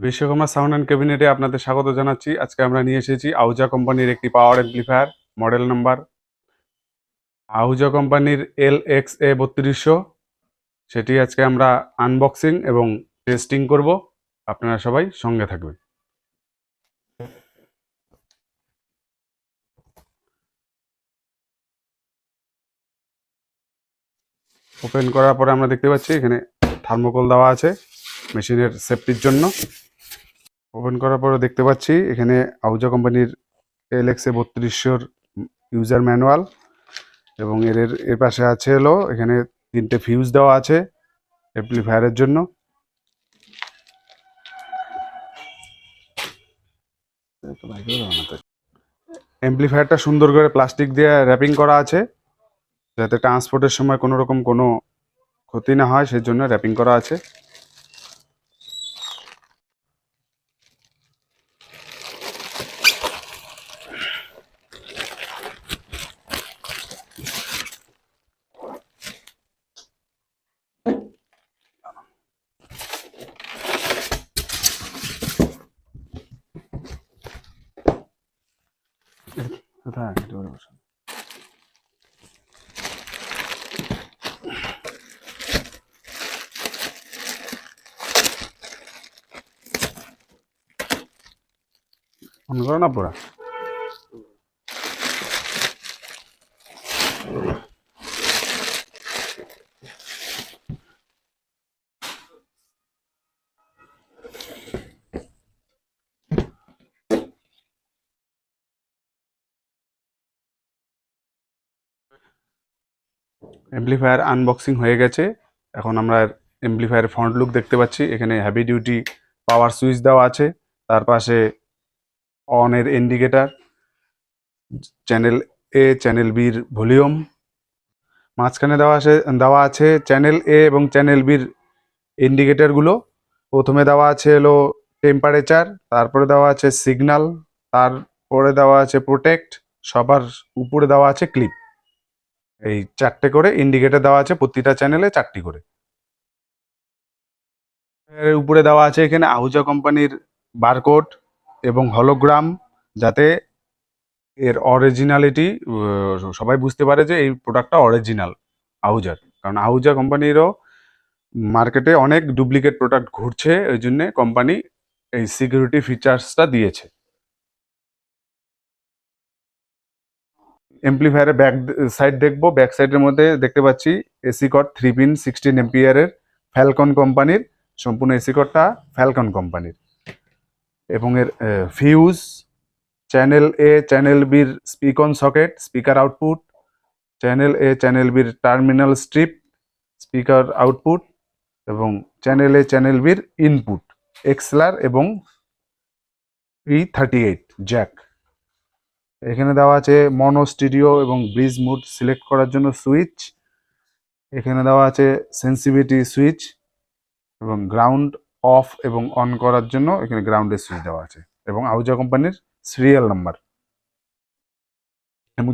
Vishwakarma sound and ক্যাবিনেটে আপনাদের স্বাগত জানাচ্ছি। আজকে আমরা নিয়ে এসেছি আহুজা কোম্পানির একটি পাওয়ার অ্যাম্প্লিফায়ার, মডেল নাম্বার আহুজা কোম্পানির LXA3200। সেটি আজকে আমরা আনবক্সিং এবং টেস্টিং করব। আপনারা সবাই সঙ্গে থাকবেন। ওপেন করার পরে আমরা দেখতে পাচ্ছি এখানে থার্মোকল দেওয়া আছে মেশিনের সেফটির জন্য। ওপেন করার পরে দেখতে পাচ্ছি এখানে আহুজা কোম্পানির LXA3200 ইউজার ম্যানুয়াল, এবং এর পাশে আছে হলো এখানে 3টে ফিউজ দেওয়া আছে অ্যাম্প্লিফায়ারের জন্য। অ্যাম্প্লিফায়ারটা সুন্দর করে প্লাস্টিক দিয়ে র্যাপিং করা আছে, যাতে ট্রান্সপোর্টের সময় কোনো রকম কোনো ক্ষতি না হয়, সেই জন্য র্যাপিং করা আছে। অন করো না পুরা। অ্যাম্প্লিফায়ার আনবক্সিং হয়ে গেছে। এখন আমরা অ্যাম্প্লিফায়ারের ফ্রন্ট লুক দেখতে পাচ্ছি। এখানে হেভি ডিউটি পাওয়ার সুইচ দেওয়া আছে, তার পাশে অনের ইন্ডিকেটার, চ্যানেল A চ্যানেল বির ভলিউম, মাঝখানে দেওয়া আছে চ্যানেল A এবং চ্যানেল বির ইন্ডিকেটারগুলো। প্রথমে দেওয়া আছে হলো টেম্পারেচার, তারপরে দেওয়া আছে সিগন্যাল, তারপরে দেওয়া আছে প্রোটেক্ট, সবার উপরে দেওয়া আছে ক্লিপ। এই 4টে করে ইন্ডিকেটর দেওয়া আছে, প্রতিটা চ্যানেলে 4টি করে। এর উপরে দেওয়া আছে এখানে আহুজা কোম্পানির বারকোড এবং হলোগ্রাম, যাতে এর অরিজিনালিটি সবাই বুঝতে পারে যে এই প্রোডাক্টটা অরিজিনাল আহুজার। কারণ আহুজা কোম্পানিরও মার্কেটে অনেক ডুপ্লিকেট প্রোডাক্ট ঘুরছে, ওই জন্যে কোম্পানি এই সিকিউরিটি ফিচার্সটা দিয়েছে। এমপ্লিফায়ারের ব্যাক সাইড দেখবো। ব্যাক সাইডের মধ্যে দেখতে পাচ্ছি এসি কর্ড 3 পিন 16 এম্পিয়ারের ফ্যালকন কোম্পানির, সম্পূর্ণ এসি কর্ডটা ফ্যালকন কোম্পানির। এবং এর ফিউজ, চ্যানেল A চ্যানেল বির speakon socket, speaker output, channel A channel বির টার্মিনাল স্ট্রিপ, স্পিকার আউটপুট, এবং চ্যানেল A চ্যানেল বির ইনপুট, এক্সএলআর এবং E38 জ্যাক। এখানে দেওয়া আছে মনো, স্টিরিও এবং ব্রিজ মুড সিলেক্ট করার জন্য সুইচ। এখানে দেওয়া আছে সেন্সিটিভিটি সুইচ, এবং গ্রাউন্ড অফ এবং অন করার জন্য এখানে গ্রাউন্ডের সুইচ দেওয়া আছে, এবং আহুজা কোম্পানির সিরিয়াল নাম্বার। এবং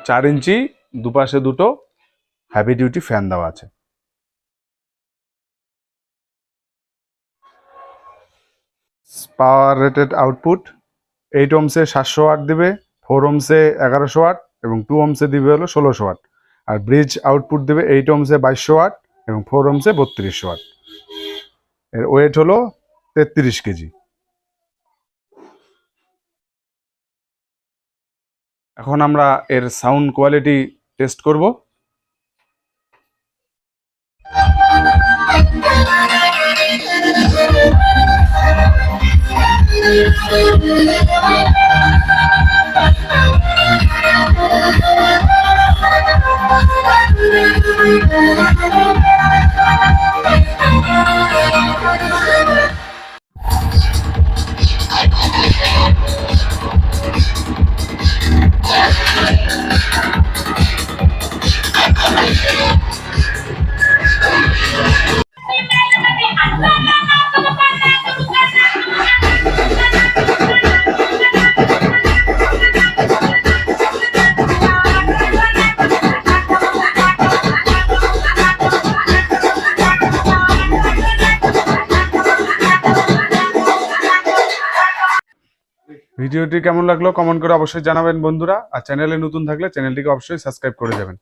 4 ইঞ্চি দুপাশে দুটো হেভি ডিউটি ফ্যান দেওয়া আছে। পাওয়ার রেটেড আউটপুট 8 ohmsে 700 ওয়াট দিবে, 4 ohmsে 1100 ওয়াট এবং 2 ohmsে দিবে হলো 1600 ওয়াট। আর ব্রিজ আউটপুট দেবে 8 ohmsে 2200 ওয়াট এবং 4 ohmsে 3200 ওয়াট। এর ওয়েট হলো 33 কেজি। এখন আমরা এর সাউন্ড কোয়ালিটি টেস্ট করব। ভিডিওটি কেমন লাগলো কমেন্ট করে অবশ্যই জানাবেন বন্ধুরা, আর চ্যানেলে নতুন থাকলে চ্যানেলটিকে অবশ্যই সাবস্ক্রাইব করে যাবেন।